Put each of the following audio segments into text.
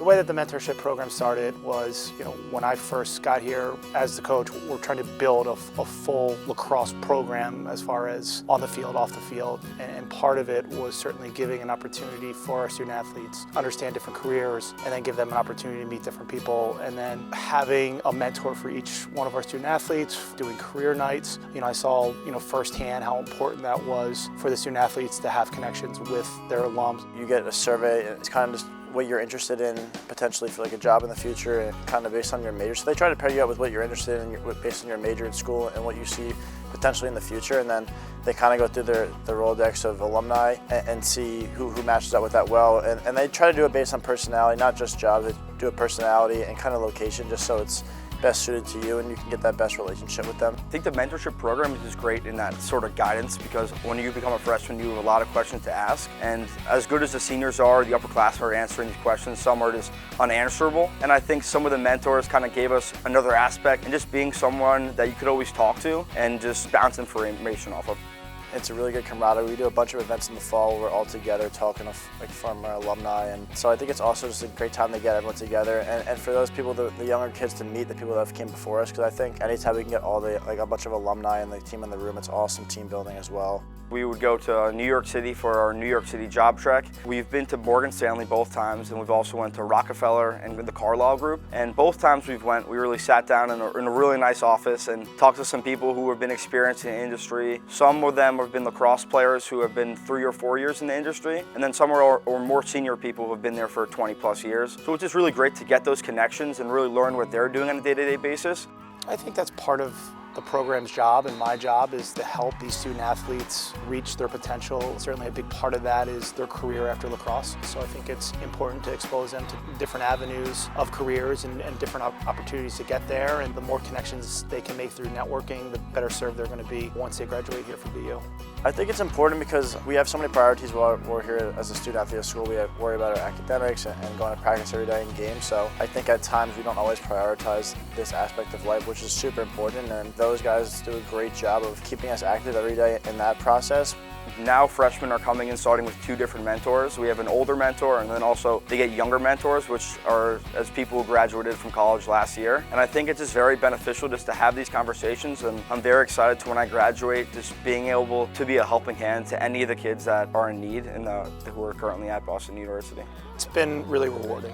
way that the mentorship program started was, when I first got here as the coach, we're trying to build a full lacrosse program as far as on the field, off the field. And part of it was certainly giving an opportunity for our student athletes to understand different careers and then give them an opportunity to meet different people. And then having a mentor for each one of our student athletes, doing career nights. I saw, firsthand how important that was for the student athletes to have connections with their alums. You get a survey, and it's kind of just what you're interested in potentially for like a job in the future and kind of based on your major. So they try to pair you up with what you're interested in based on your major in school and what you see potentially in the future, and then they kind of go through their Rolodex of alumni and see who matches up with that well, and they try to do it based on personality, not just jobs. They do a personality and kind of location just so it's best suited to you and you can get that best relationship with them. I think the mentorship program is just great in that sort of guidance, because when you become a freshman you have a lot of questions to ask, and as good as the seniors are, the upperclassmen are answering these questions, some are just unanswerable, and I think some of the mentors kind of gave us another aspect and just being someone that you could always talk to and just bounce information off of. It's a really good camaraderie. We do a bunch of events in the fall where we're all together talking like from our alumni, and so I think it's also just a great time to get everyone together and for those people, the younger kids, to meet the people that have came before us, because I think anytime we can get a bunch of alumni and the team in the room, it's awesome team building as well. We would go to New York City for our New York City job trek. We've been to Morgan Stanley both times, and we've also went to Rockefeller and the Carlyle Group. And both times we really sat down in a really nice office and talked to some people who have been experienced in the industry. Some of them have been lacrosse players who have been 3 or 4 years in the industry, and then some are more senior people who have been there for 20+ years. So it's just really great to get those connections and really learn what they're doing on a day-to-day basis. I think that's part of the program's job, and my job is to help these student athletes reach their potential. Certainly a big part of that is their career after lacrosse. So I think it's important to expose them to different avenues of careers and different opportunities to get there. And the more connections they can make through networking, the better served they're going to be once they graduate here from BU. I think it's important because we have so many priorities while we're here as a student athlete at school. We worry about our academics and going to practice every day in games. So I think at times we don't always prioritize this aspect of life, which is super important. And those guys do a great job of keeping us active every day in that process. Now freshmen are coming in starting with 2 different mentors. We have an older mentor, and then also they get younger mentors, which are as people who graduated from college last year. And I think it's just very beneficial just to have these conversations, and I'm very excited to, when I graduate, just being able to be a helping hand to any of the kids that are in need and who are currently at Boston University. It's been really rewarding.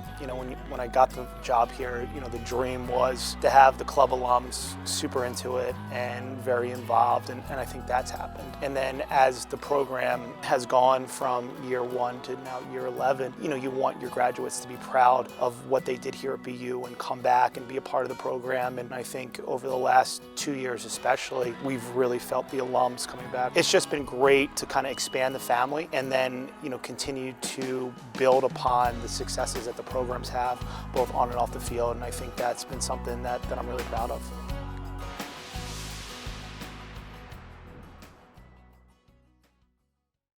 When I got the job here, the dream was to have the club alums super into it and very involved, and I think that's happened. And then as the program has gone from year 1 to now year 11, you want your graduates to be proud of what they did here at BU and come back and be a part of the program. And I think over the last 2 years especially, we've really felt the alums coming back. It's just been great to kind of expand the family and then continue to build upon the successes that the programs have both on and off the field, and I think that's been something that I'm really proud of.